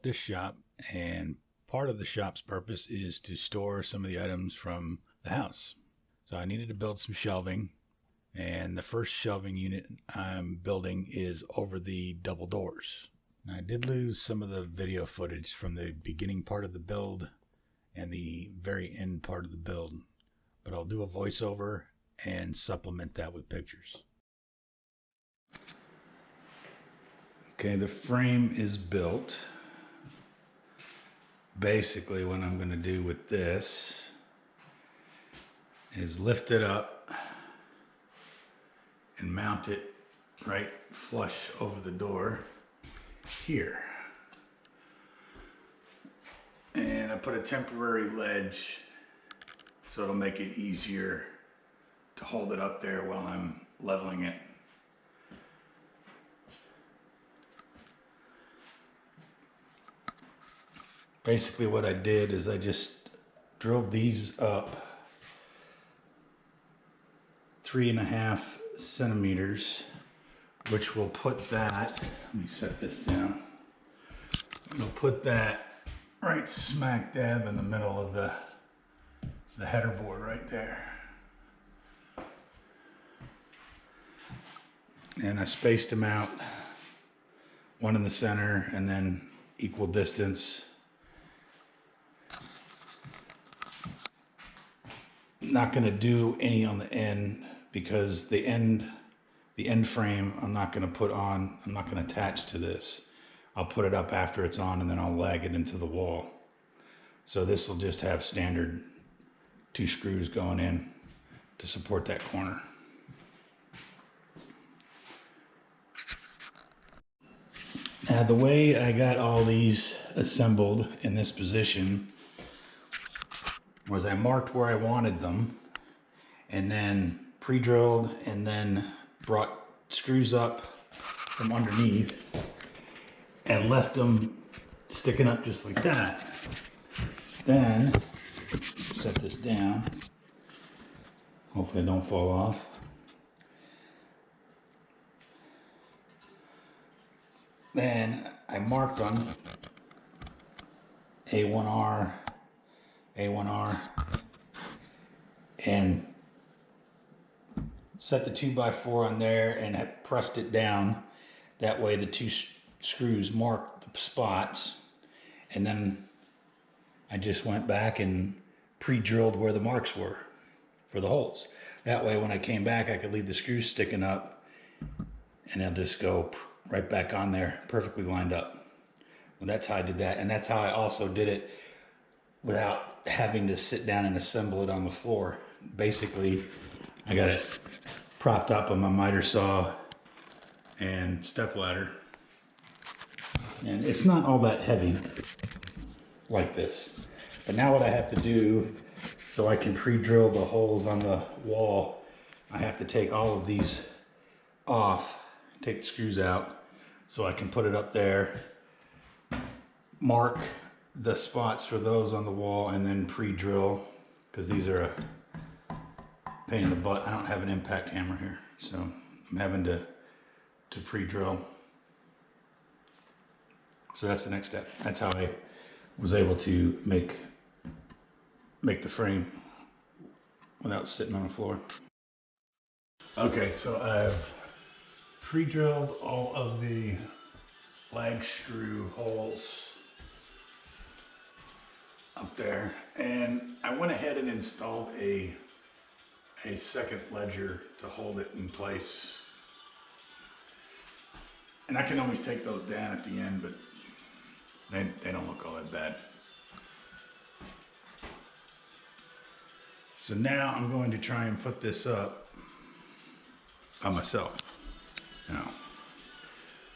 bought this shop, and part of the shop's purpose is to store some of the items from the house. So I needed to build some shelving, and the first shelving unit I'm building is over the double doors. Now, I did lose some of the video footage from the beginning part of the build and the very end part of the build, but I'll do a voiceover and supplement that with pictures. Okay, the frame is built. Basically, what I'm going to do with this is lift it up and mount it right flush over the door here. And I put a temporary ledge so it'll make it easier to hold it up there while I'm leveling it. Basically what I did is I just drilled these up 3.5 centimeters, which will put that, let me set this down, it'll put that right smack dab in the middle of the header board right there. And I spaced them out, one in the center and then equal distance. Not going to do any on the end because the end frame I'm not going to attach to this. I'll put it up after it's on and then I'll lag it into the wall. So this will just have standard 2 screws going in to support that corner. Now the way I got all these assembled in this position was I marked where I wanted them and then pre-drilled and then brought screws up from underneath and left them sticking up just like that. Then set this down. Hopefully it don't fall off. Then I marked them A1R, A1R, and set the 2x4 on there and I pressed it down. That way the 2 screws mark the spots, and then I just went back and pre-drilled where the marks were for the holes. That way when I came back I could leave the screws sticking up and they'll just go right back on there perfectly lined up. Well, that's how I did that, and that's how I also did it without having to sit down and assemble it on the floor. Basically I got it propped up on my miter saw and step ladder, and it's not all that heavy like this. But now what I have to do so I can pre-drill the holes on the wall, I have to take all of these off, take the screws out so I can put it up there, mark the spots for those on the wall, and then pre-drill, because these are a pain in the butt. I don't have an impact hammer here, so I'm having to pre-drill. So that's the next step. That's how I was able to make the frame without sitting on the floor. Okay, so I've pre-drilled all of the lag screw holes up there, and I went ahead and installed a second ledger to hold it in place. And I can always take those down at the end, but they don't look all that bad. So now I'm going to try and put this up by myself. Now,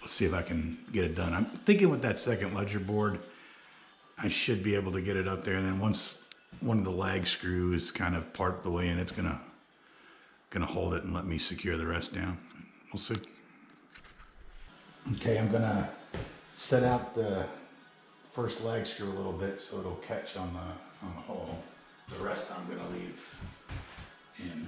let's see if I can get it done. I'm thinking with that second ledger board, I should be able to get it up there. And then once one of the lag screws is kind of part the way in, it's gonna hold it and let me secure the rest down. We'll see. Okay, I'm gonna set out the first lag screw a little bit so it'll catch on the hole. The rest I'm gonna leave in.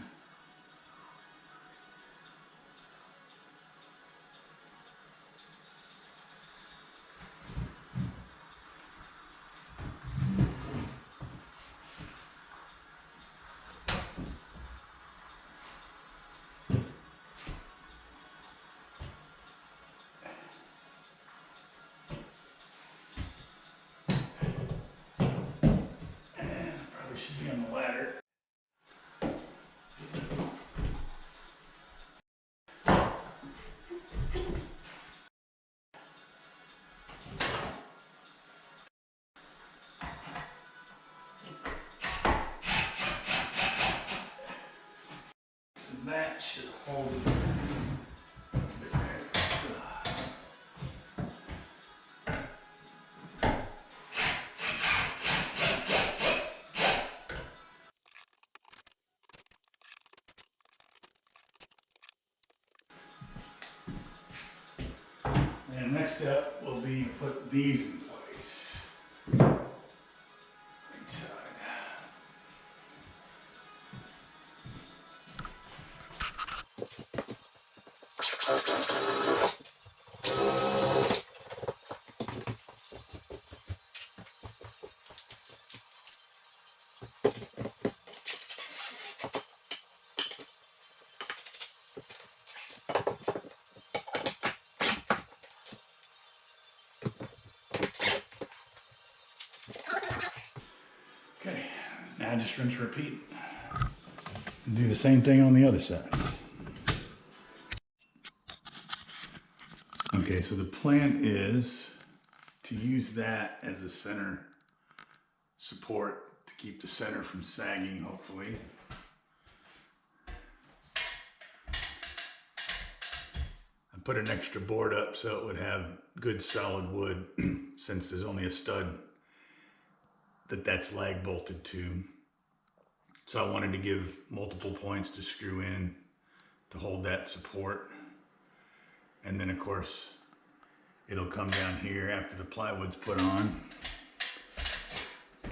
should be on the ladder. So that should hold it. And next step will be to put these in place. Right side. Okay, now just rinse and repeat. And do the same thing on the other side. Okay, so the plan is to use that as a center support to keep the center from sagging, hopefully. I put an extra board up so it would have good solid wood since there's only a stud that's lag bolted to. So I wanted to give multiple points to screw in to hold that support. And then of course, it'll come down here after the plywood's put on.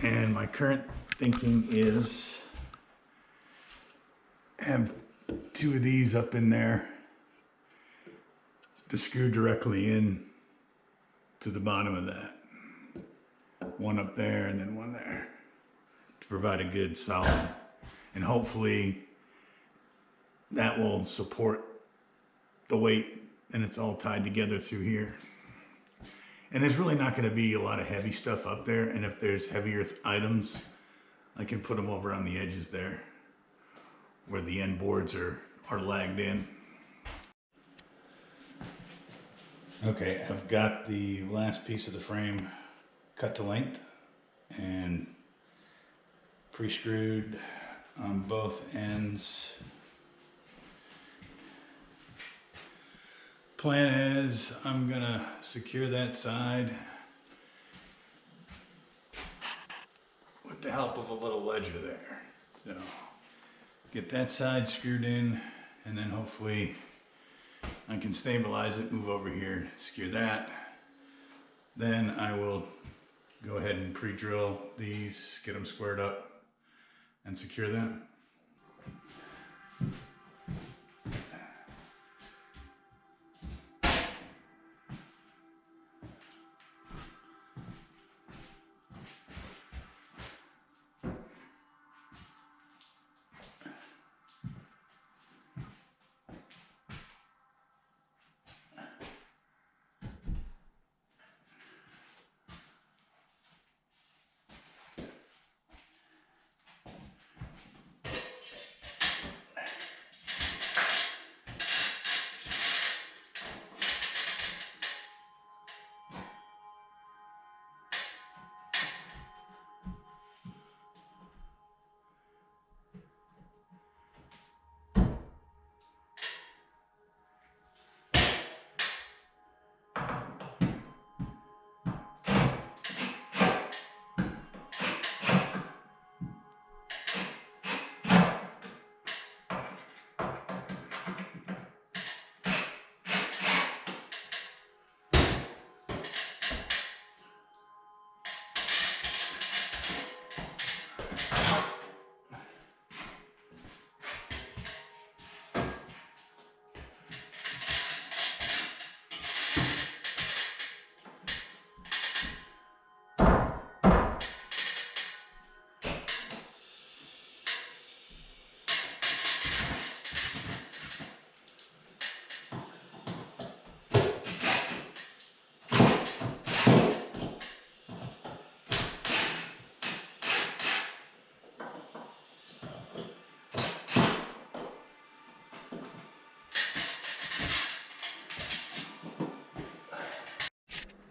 And my current thinking is have two of these up in there to screw directly in to the bottom of that. One up there and then one there to provide a good solid. And hopefully that will support the weight and it's all tied together through here. And there's really not going to be a lot of heavy stuff up there. And if there's heavier items, I can put them over on the edges there where the end boards are lagged in. Okay, I've got the last piece of the frame cut to length and pre-screwed on both ends. Plan is I'm gonna secure that side with the help of a little ledger there. So get that side screwed in and then hopefully I can stabilize it, move over here, secure that. Then I will go ahead and pre-drill these, get them squared up and secure them.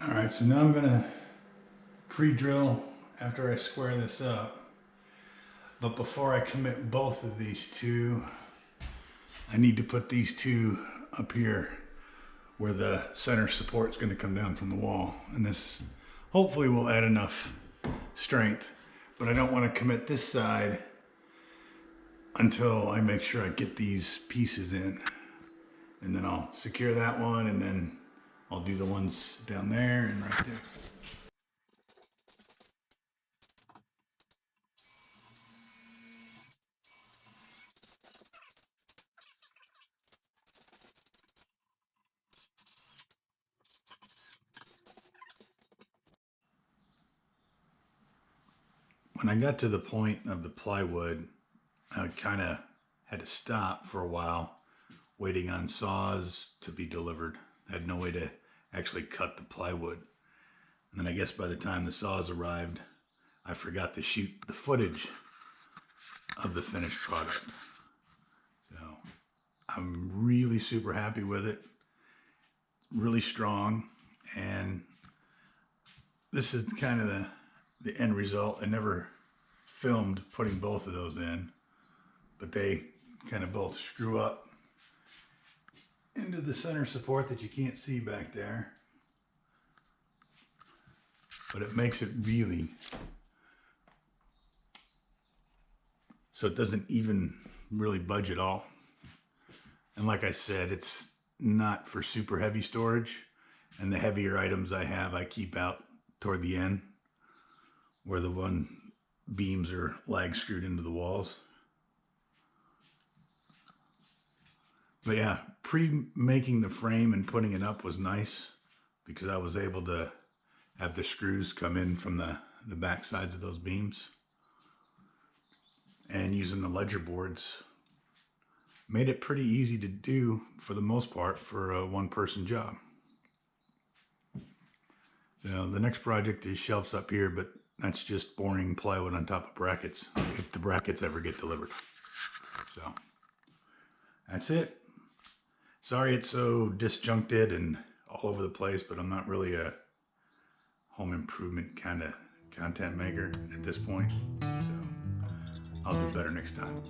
All right, so now I'm gonna pre-drill after I square this up. But before I commit both of these two, I need to put these two up here where the center support is going to come down from the wall. And this hopefully will add enough strength, but I don't want to commit this side until I make sure I get these pieces in. And then I'll secure that one, and then I'll do the ones down there and right there. When I got to the point of the plywood, I kind of had to stop for a while, waiting on saws to be delivered. I had no way to actually cut the plywood. And then I guess by the time the saws arrived, I forgot to shoot the footage of the finished product. So I'm really super happy with it. Really strong. And this is kind of the end result. I never filmed putting both of those in, but they kind of both screw up into the center support that you can't see back there. But it makes it really, so it doesn't even really budge at all. And like I said, it's not for super heavy storage, and the heavier items I have, I keep out toward the end where the one beams are lag screwed into the walls. But yeah, pre-making the frame and putting it up was nice because I was able to have the screws come in from the back sides of those beams. And using the ledger boards made it pretty easy to do for the most part for a one-person job. So the next project is shelves up here, but that's just boring plywood on top of brackets, if the brackets ever get delivered. So that's it. Sorry it's so disjuncted and all over the place, but I'm not really a home improvement kind of content maker at this point. So I'll do better next time.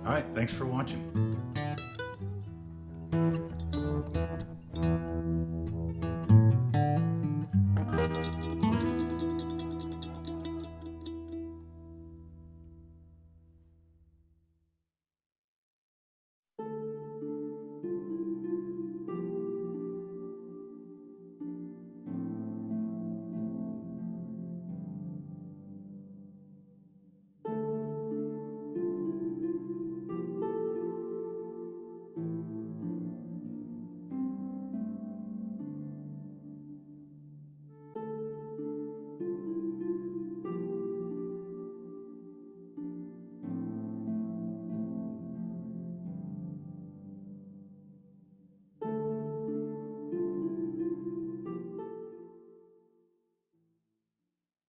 All right, thanks for watching.